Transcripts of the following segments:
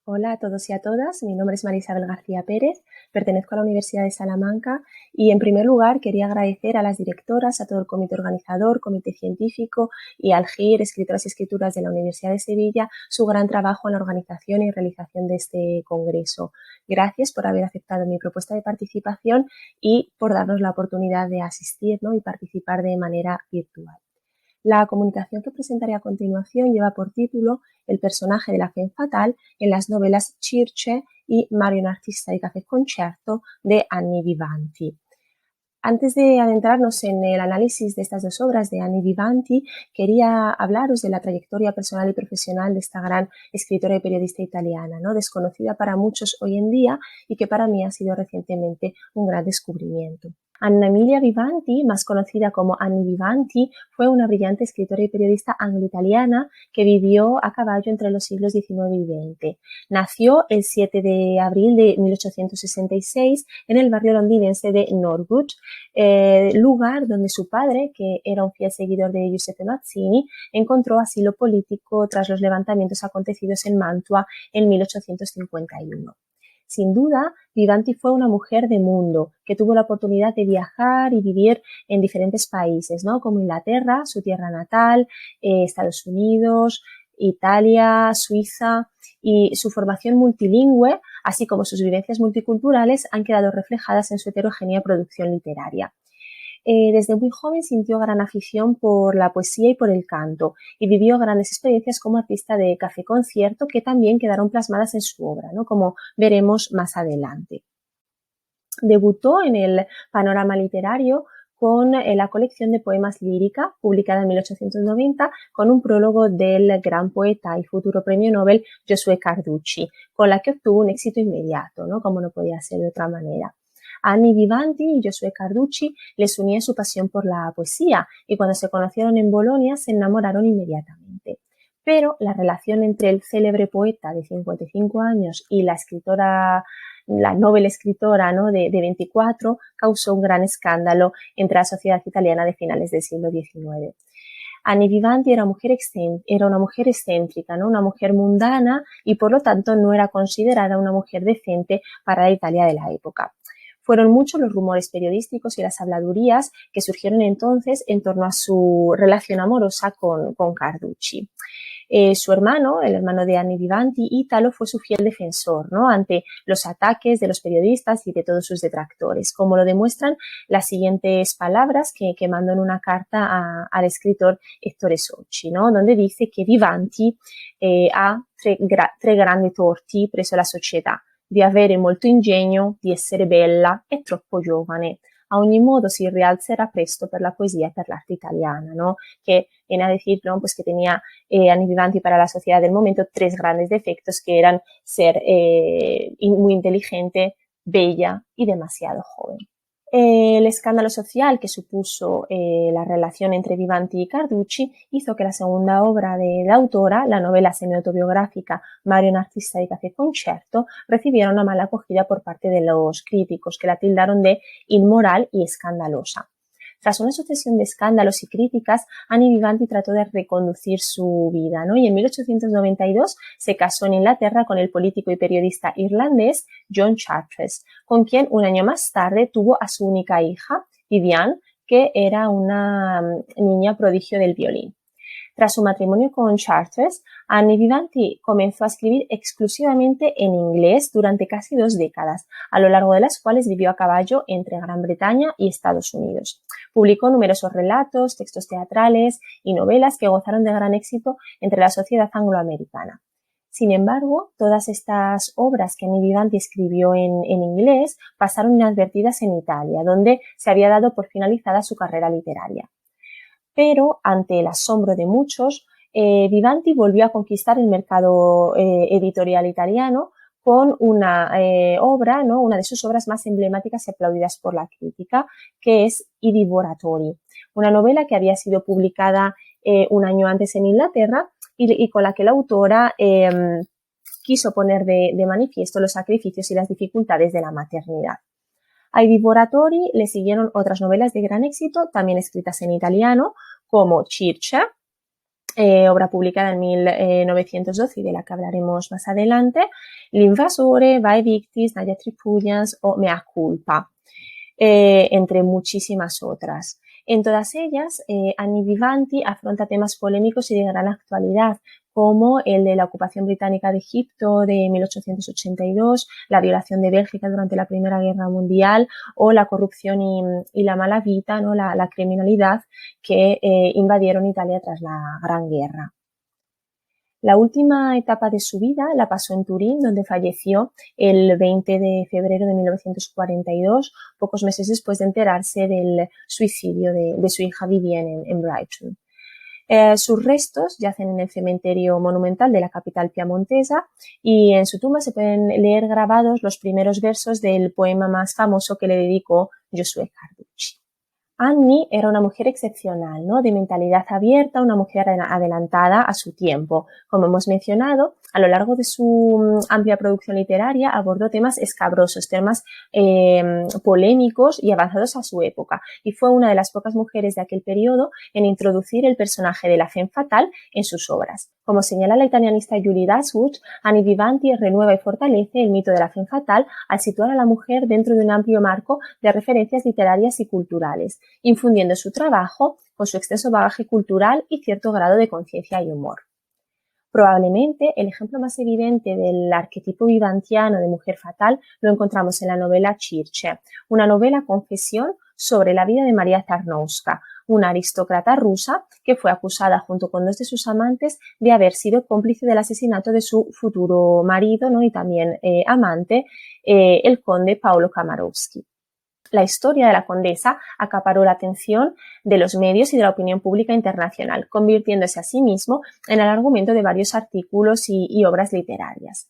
Hola a todos y a todas, mi nombre es María Isabel García Pérez, pertenezco a la Universidad de Salamanca y en primer lugar quería agradecer a las directoras, a todo el comité organizador, comité científico y al GIR, escritoras y escrituras de la Universidad de Sevilla, su gran trabajo en la organización y realización de este congreso. Gracias por haber aceptado mi propuesta de participación y por darnos la oportunidad de asistir, y participar de manera virtual. La comunicación que presentaré a continuación lleva por título El personaje de la femme fatale en las novelas Circe y Mario un artista di café concerto de Annie Vivanti. Antes de adentrarnos en el análisis de estas dos obras de Annie Vivanti, quería hablaros de la trayectoria personal y profesional de esta gran escritora y periodista italiana, desconocida para muchos hoy en día y que para mí ha sido recientemente un gran descubrimiento. Anna Emilia Vivanti, más conocida como Annie Vivanti, fue una brillante escritora y periodista anglo-italiana que vivió a caballo entre los siglos XIX y XX. Nació el 7 de abril de 1866 en el barrio londinense de Norwood, lugar donde su padre, que era un fiel seguidor de Giuseppe Mazzini, encontró asilo político tras los levantamientos acontecidos en Mantua en 1851. Sin duda, Vivanti fue una mujer de mundo que tuvo la oportunidad de viajar y vivir en diferentes países, como Inglaterra, su tierra natal, Estados Unidos, Italia, Suiza, y su formación multilingüe, así como sus vivencias multiculturales, han quedado reflejadas en su heterogénea producción literaria. Desde muy joven sintió gran afición por la poesía y por el canto y vivió grandes experiencias como artista de café concierto que también quedaron plasmadas en su obra, como veremos más adelante. Debutó en el panorama literario con la colección de poemas lírica, publicada en 1890, con un prólogo del gran poeta y futuro premio Nobel Giosuè Carducci, con la que obtuvo un éxito inmediato, como no podía ser de otra manera. A Annie Vivanti y Giosuè Carducci les unía su pasión por la poesía y cuando se conocieron en Bolonia se enamoraron inmediatamente. Pero la relación entre el célebre poeta de 55 años y la escritora, la noble escritora de 24, causó un gran escándalo entre la sociedad italiana de finales del siglo XIX. Annie Vivanti era una mujer excéntrica, una mujer mundana y por lo tanto no era considerada una mujer decente para la Italia de la época. Fueron muchos los rumores periodísticos y las habladurías que surgieron entonces en torno a su relación amorosa con Carducci. Su hermano, el hermano de Annie Vivanti, Italo, fue su fiel defensor ante los ataques de los periodistas y de todos sus detractores, como lo demuestran las siguientes palabras que mandó en una carta al escritor Ettore Socci, donde dice que Vivanti ha tre grandi torti presso la società, di avere molto ingegno, di essere bella e troppo giovane. A ogni modo si rialzerà presto per la poesía y per l'arte italiana, que viene a decir pues que tenía Annie Vivanti para la sociedad del momento 3 grandes defectos que eran ser muy inteligente, bella y demasiado joven. El escándalo social que supuso la relación entre Vivanti y Carducci hizo que la segunda obra de la autora, la novela semi-autobiográfica Mario un artista di café concerto, recibiera una mala acogida por parte de los críticos, que la tildaron de inmoral y escandalosa. Tras una sucesión de escándalos y críticas, Annie Vivanti trató de reconducir su vida, y en 1892 se casó en Inglaterra con el político y periodista irlandés John Chartres, con quien un año más tarde tuvo a su única hija, Viviane, que era una niña prodigio del violín. Tras su matrimonio con Chartres, Annie Vivanti comenzó a escribir exclusivamente en inglés durante casi 2 décadas, a lo largo de las cuales vivió a caballo entre Gran Bretaña y Estados Unidos. Publicó numerosos relatos, textos teatrales y novelas que gozaron de gran éxito entre la sociedad angloamericana. Sin embargo, todas estas obras que Annie Vivanti escribió en inglés pasaron inadvertidas en Italia, donde se había dado por finalizada su carrera literaria. Pero, ante el asombro de muchos, Vivanti volvió a conquistar el mercado editorial italiano con una obra, una de sus obras más emblemáticas y aplaudidas por la crítica, que es I Divoratori, una novela que había sido publicada un año antes en Inglaterra y con la que la autora quiso poner de manifiesto los sacrificios y las dificultades de la maternidad. Ai Divoratori le siguieron otras novelas de gran éxito, también escritas en italiano, como Circe, obra publicada en 1912 y de la que hablaremos más adelante, L'invasore, Vai Victis, Nadia Tripudians o Mea Culpa, entre muchísimas otras. En todas ellas, Annie Vivanti afronta temas polémicos y de gran actualidad, como el de la ocupación británica de Egipto de 1882, la violación de Bélgica durante la Primera Guerra Mundial o la corrupción y la mala vida, ¿no? la criminalidad que invadieron Italia tras la Gran Guerra. La última etapa de su vida la pasó en Turín, donde falleció el 20 de febrero de 1942, pocos meses después de enterarse del suicidio de su hija Vivienne en Brighton. Sus restos yacen en el cementerio monumental de la capital piamontesa y en su tumba se pueden leer grabados los primeros versos del poema más famoso que le dedicó Giosuè Carducci. Annie era una mujer excepcional, ¿no? De mentalidad abierta, una mujer adelantada a su tiempo. Como hemos mencionado, a lo largo de su amplia producción literaria abordó temas escabrosos, temas polémicos y avanzados a su época, y fue una de las pocas mujeres de aquel periodo en introducir el personaje de la femme fatale en sus obras. Como señala la italianista Julie Dashwood, Annie Vivanti renueva y fortalece el mito de la femme fatale al situar a la mujer dentro de un amplio marco de referencias literarias y culturales, infundiendo su trabajo con su extenso bagaje cultural y cierto grado de conciencia y humor. Probablemente el ejemplo más evidente del arquetipo vivantiano de mujer fatal lo encontramos en la novela Circe, una novela confesión sobre la vida de María Tarnowska, una aristócrata rusa que fue acusada junto con dos de sus amantes de haber sido cómplice del asesinato de su futuro marido, ¿no? Y también amante, el conde Paolo Kamarowski. La historia de la condesa acaparó la atención de los medios y de la opinión pública internacional, convirtiéndose a sí mismo en el argumento de varios artículos y obras literarias.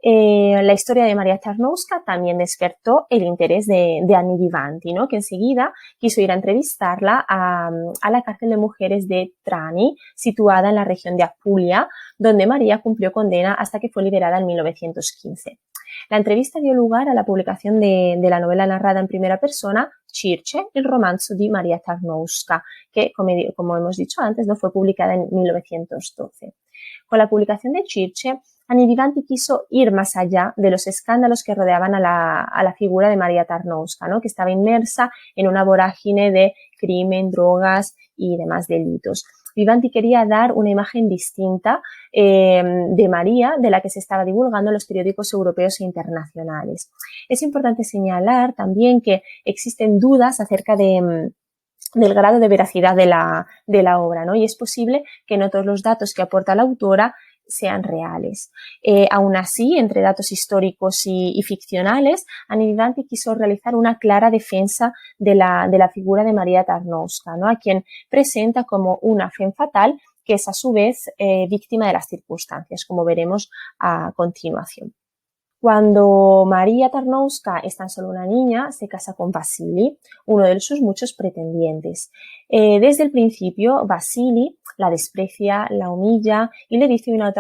La historia de María Tarnowska también despertó el interés de Annie Vivanti, ¿no? Que enseguida quiso ir a entrevistarla a la cárcel de mujeres de Trani, situada en la región de Apulia, donde María cumplió condena hasta que fue liberada en 1915. La entrevista dio lugar a la publicación de la novela narrada en primera persona, Circe, il romanzo di Maria Tarnowska, que, como hemos dicho antes, no fue publicada en 1912. Con la publicación de Circe, Annie Vivanti quiso ir más allá de los escándalos que rodeaban a la figura de María Tarnowska, ¿no? Que estaba inmersa en una vorágine de crimen, drogas y demás delitos. Vivanti quería dar una imagen distinta de María de la que se estaba divulgando en los periódicos europeos e internacionales. Es importante señalar también que existen dudas acerca del grado de veracidad de la obra, ¿no? Y es posible que no todos los datos que aporta la autora sean reales. Aún así, entre datos históricos y ficcionales, Annie Vivanti quiso realizar una clara defensa de la figura de María Tarnowska, ¿no? A quien presenta como una femme fatale que es a su vez víctima de las circunstancias, como veremos a continuación. Cuando María Tarnowska es tan solo una niña, se casa con Vasili, uno de sus muchos pretendientes. Desde el principio, Vasili la desprecia, la humilla y le dice una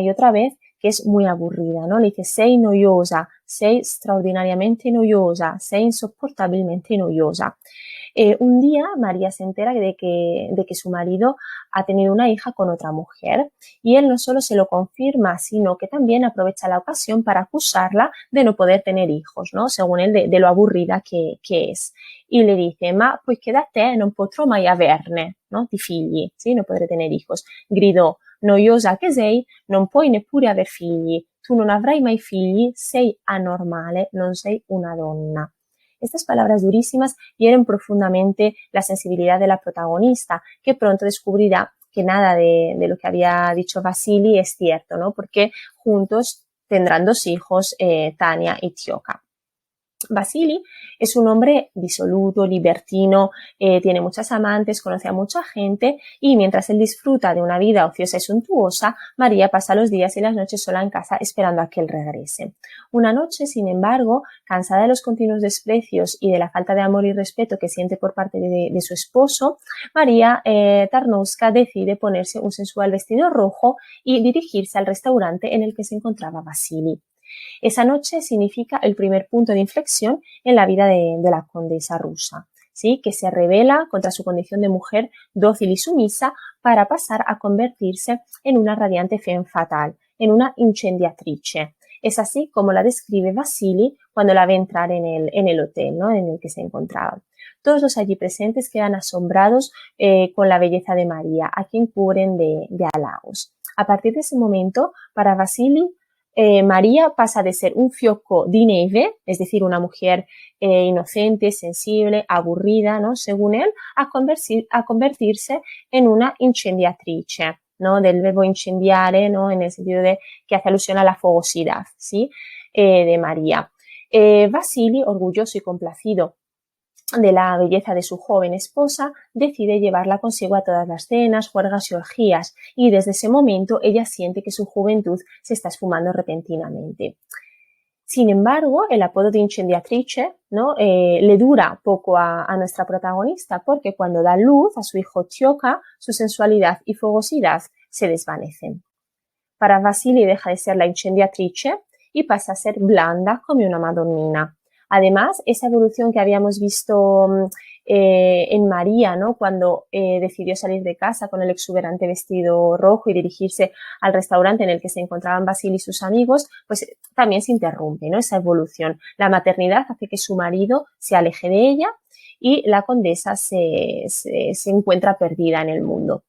y otra vez que es muy aburrida, ¿no? Le dice, sei noiosa, sei extraordinariamente noiosa, sei insoportablemente noiosa. Un día María se entera de que su marido ha tenido una hija con otra mujer y él no solo se lo confirma, sino que también aprovecha la ocasión para acusarla de no poder tener hijos, ¿no? Según él, de lo aburrida que es. Y le dice, ma poiché da te non potrò mai averne, ¿no? Di figli, ¿sí? No podré tener hijos. Gridò, noiosa che sei, non puoi neppure aver figli. Tu non avrai mai figli, sei anormale, non sei una donna. Estas palabras durísimas hieren profundamente la sensibilidad de la protagonista, que pronto descubrirá que nada de lo que había dicho Vasili es cierto, ¿no? Porque juntos tendrán dos hijos, Tania y Tioka. Vasili es un hombre disoluto, libertino, tiene muchas amantes, conoce a mucha gente y mientras él disfruta de una vida ociosa y suntuosa, María pasa los días y las noches sola en casa esperando a que él regrese. Una noche, sin embargo, cansada de los continuos desprecios y de la falta de amor y respeto que siente por parte de su esposo, María Tarnowska decide ponerse un sensual vestido rojo y dirigirse al restaurante en el que se encontraba Vasili. Esa noche significa el primer punto de inflexión en la vida de la condesa rusa. ¿sí? Que se rebela contra su condición de mujer dócil y sumisa para pasar a convertirse en una radiante femme fatale, en una incendiatrice. Es así como la describe Vasili cuando la ve entrar en el hotel, ¿no? En el que se encontraba. Todos los allí presentes quedan asombrados con la belleza de María, a quien cubren de halagos. A partir de ese momento, para Vasili, María pasa de ser un fiocco di neve, es decir, una mujer inocente, sensible, aburrida, ¿no? Según él, a convertirse en una incendiatrice, ¿no? Del verbo incendiare, ¿no? En el sentido de que hace alusión a la fogosidad, ¿sí? De María. Vasili, orgulloso y complacido de la belleza de su joven esposa, decide llevarla consigo a todas las cenas, juergas y orgías, y desde ese momento ella siente que su juventud se está esfumando repentinamente. Sin embargo, el apodo de incendiatrice, ¿no? Le dura poco a nuestra protagonista, porque cuando da luz a su hijo Tioca, su sensualidad y fogosidad se desvanecen. Para Vasili deja de ser la incendiatrice y pasa a ser blanda como una madonnina. Además, esa evolución que habíamos visto en María, ¿no? Cuando decidió salir de casa con el exuberante vestido rojo y dirigirse al restaurante en el que se encontraban Vasili y sus amigos, pues también se interrumpe, ¿no? Esa evolución. La maternidad hace que su marido se aleje de ella y la condesa se encuentra perdida en el mundo.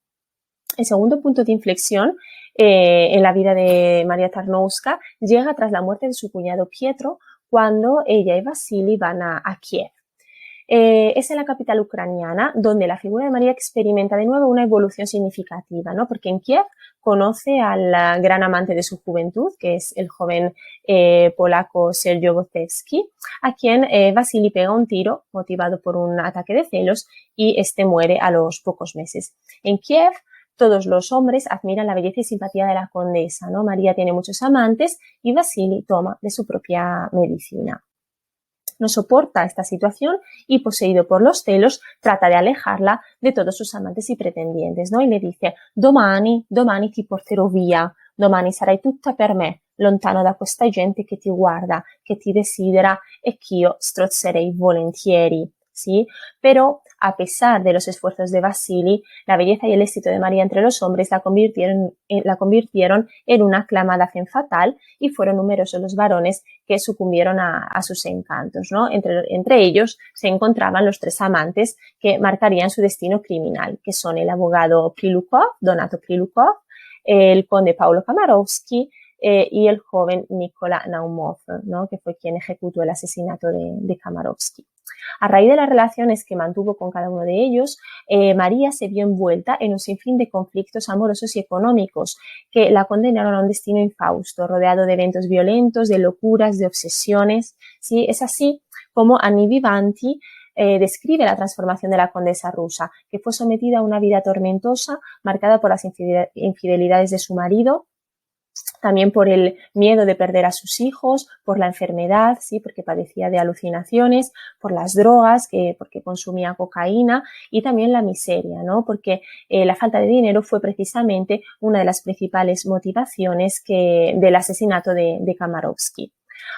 El segundo punto de inflexión en la vida de María Tarnowska llega tras la muerte de su cuñado Pietro, cuando ella y Vasili van a Kiev. Es en la capital ucraniana donde la figura de María experimenta de nuevo una evolución significativa, ¿no? Porque en Kiev conoce al gran amante de su juventud, que es el joven polaco Sergio Wojciechowski, a quien Vasili pega un tiro motivado por un ataque de celos y este muere a los pocos meses. En Kiev, todos los hombres admiran la belleza y simpatía de la condesa, ¿no? María tiene muchos amantes y Vasili toma de su propia medicina. No soporta esta situación y, poseído por los celos, trata de alejarla de todos sus amantes y pretendientes, ¿no? Y le dice: domani ti porterò via, domani sarai tutta per me, lontano da questa gente che ti guarda, che ti desidera e che io strozzerei volentieri. ¿Sí? Pero, a pesar de los esfuerzos de Vasili, la belleza y el éxito de María entre los hombres la convirtieron en una aclamada femme fatale y fueron numerosos los varones que sucumbieron a sus encantos, ¿no? Entre ellos se encontraban los tres amantes que marcarían su destino criminal, que son el abogado Prilukov, Donato Prilukov, el conde Paolo Kamarowski y el joven Nikola Naumov, ¿no? Que fue quien ejecutó el asesinato de Kamarowski. A raíz de las relaciones que mantuvo con cada uno de ellos, María se vio envuelta en un sinfín de conflictos amorosos y económicos que la condenaron a un destino infausto, rodeado de eventos violentos, de locuras, de obsesiones. ¿Sí? Es así como Annie Vivanti describe la transformación de la condesa rusa, que fue sometida a una vida tormentosa, marcada por las infidelidades de su marido, también por el miedo de perder a sus hijos, por la enfermedad, ¿sí? Porque padecía de alucinaciones, por las drogas, porque consumía cocaína, y también la miseria, ¿no? Porque la falta de dinero fue precisamente una de las principales motivaciones del asesinato de Kamarowski.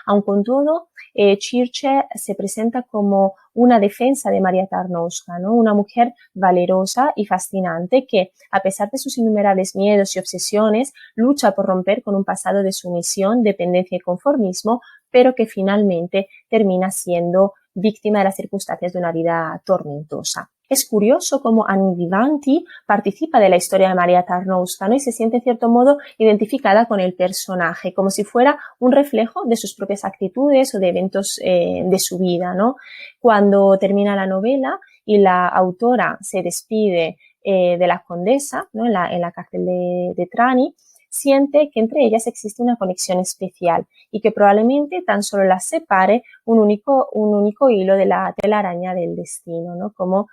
Aun con todo, Churchill se presenta como una defensa de María Tarnowska, ¿no? Una mujer valerosa y fascinante que, a pesar de sus innumerables miedos y obsesiones, lucha por romper con un pasado de sumisión, dependencia y conformismo, pero que finalmente termina siendo víctima de las circunstancias de una vida tormentosa. Es curioso cómo Annie Vivanti participa de la historia de María Tarnowska, ¿no? Y se siente en cierto modo identificada con el personaje, como si fuera un reflejo de sus propias actitudes o de eventos de su vida, ¿no? Cuando termina la novela y la autora se despide de la condesa, ¿no? en la cárcel de Trani, siente que entre ellas existe una conexión especial y que probablemente tan solo las separe un único hilo de la telaraña del destino, ¿no? Como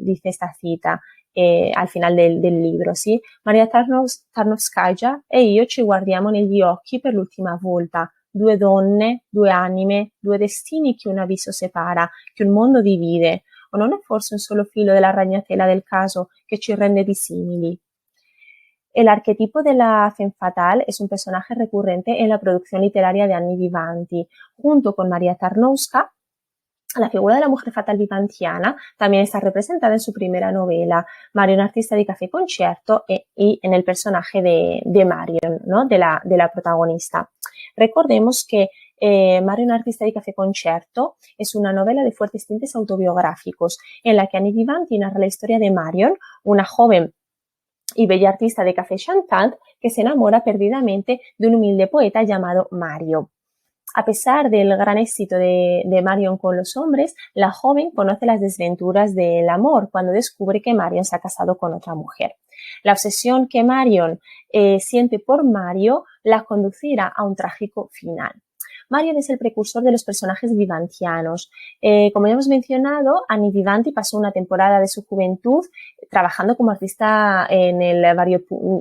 dice esta cita al final del libro, sì? Maria Tarnowskaja e io ci guardiamo negli occhi per l'ultima volta, due donne, due anime, due destini che un abisso separa, che un mondo divide, o non è forse un solo filo della ragnatela del caso che ci rende dissimili? El arquetipo de la femme fatale es un personaje recurrente en la producción literaria de Annie Vivanti. Junto con María Tarnowska, La figura de la mujer fatal vivantiana también está representada en su primera novela, Marion, artista di café concierto, y en el personaje de Marion, ¿no? de la protagonista. Recordemos que Marion, artista di café concierto, es una novela de fuertes tintes autobiográficos, en la que Annie Vivanti narra la historia de Marion, una joven y bella artista de café chantant que se enamora perdidamente de un humilde poeta llamado Mario. A pesar del gran éxito de Marion con los hombres, la joven conoce las desventuras del amor cuando descubre que Marion se ha casado con otra mujer. La obsesión que Marion siente por Mario la conducirá a un trágico final. Marion es el precursor de los personajes vivantianos. Como ya hemos mencionado, Annie Vivanti pasó una temporada de su juventud trabajando como artista en el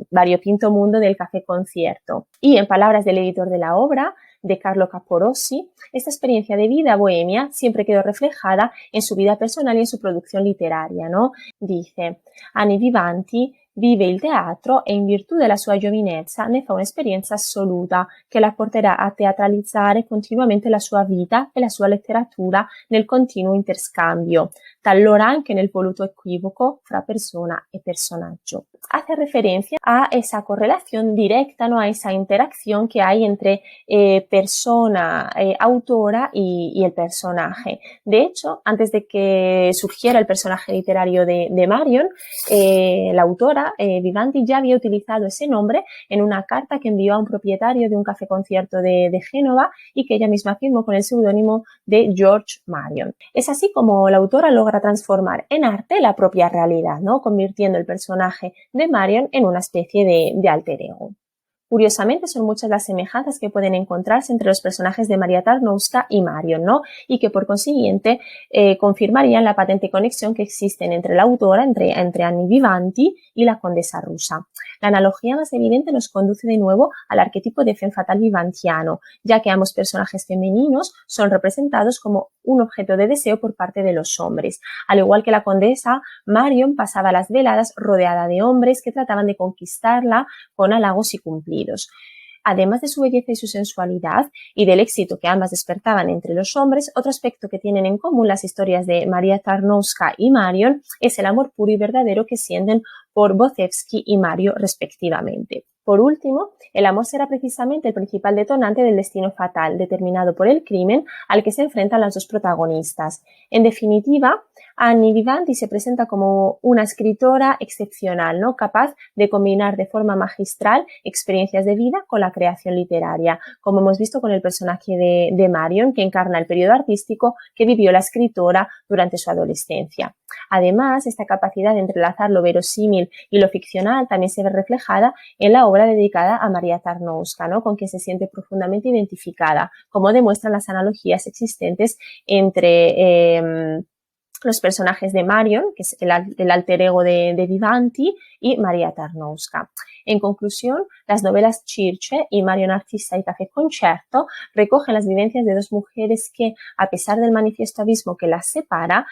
variopinto mundo del café concierto. Y en palabras del editor de la obra, de Carlo Caporosi, esta experiencia de vida bohemia siempre quedó reflejada en su vida personal y en su producción literaria, ¿no? Dice, Annie Vivanti vive il teatro e in virtù della sua giovinezza ne fa un'esperienza assoluta che la porterà a teatralizzare continuamente la sua vita e la sua letteratura nel continuo interscambio, talora anche nel voluto equivoco fra persona e personaggio. Hace referencia a esa correlación directa, ¿no? A esa interacción que hay entre persona, autora y el personaje. De hecho, antes de que surgiera el personaje literario de Marion, la autora, Vivanti, ya había utilizado ese nombre en una carta que envió a un propietario de un café concierto de Génova y que ella misma firmó con el seudónimo de George Marion. Es así como la autora logra transformar en arte la propia realidad, ¿no? Convirtiendo el personaje de Marion en una especie de alter ego. Curiosamente, son muchas las semejanzas que pueden encontrarse entre los personajes de María Tarnowska y Marion, ¿no? Y que por consiguiente confirmarían la patente conexión que existen entre la autora, entre Annie Vivanti y la condesa rusa. La analogía más evidente nos conduce de nuevo al arquetipo de femme fatale vivantiano, ya que ambos personajes femeninos son representados como un objeto de deseo por parte de los hombres. Al igual que la condesa, Marion pasaba las veladas rodeada de hombres que trataban de conquistarla con halagos y cumplidos. Además de su belleza y su sensualidad y del éxito que ambas despertaban entre los hombres, otro aspecto que tienen en común las historias de María Tarnowska y Marion es el amor puro y verdadero que sienten por Bocevsky y Mario respectivamente. Por último, el amor será precisamente el principal detonante del destino fatal determinado por el crimen al que se enfrentan las dos protagonistas. En definitiva, Annie Vivanti se presenta como una escritora excepcional, ¿no? Capaz de combinar de forma magistral experiencias de vida con la creación literaria, como hemos visto con el personaje de Marion, que encarna el periodo artístico que vivió la escritora durante su adolescencia. Además, esta capacidad de entrelazar lo verosímil y lo ficcional también se ve reflejada en la obra dedicada a María Tarnowska, ¿no? Con quien se siente profundamente identificada, como demuestran las analogías existentes entre los personajes de Marion, que es el alter ego de Vivanti, y María Tarnowska. En conclusión, las novelas Circe y Marion, artista di café concierto recogen las vivencias de dos mujeres que, a pesar del manifiesto abismo que las separa,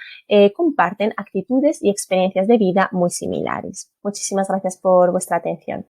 comparten actitudes y experiencias de vida muy similares. Muchísimas gracias por vuestra atención.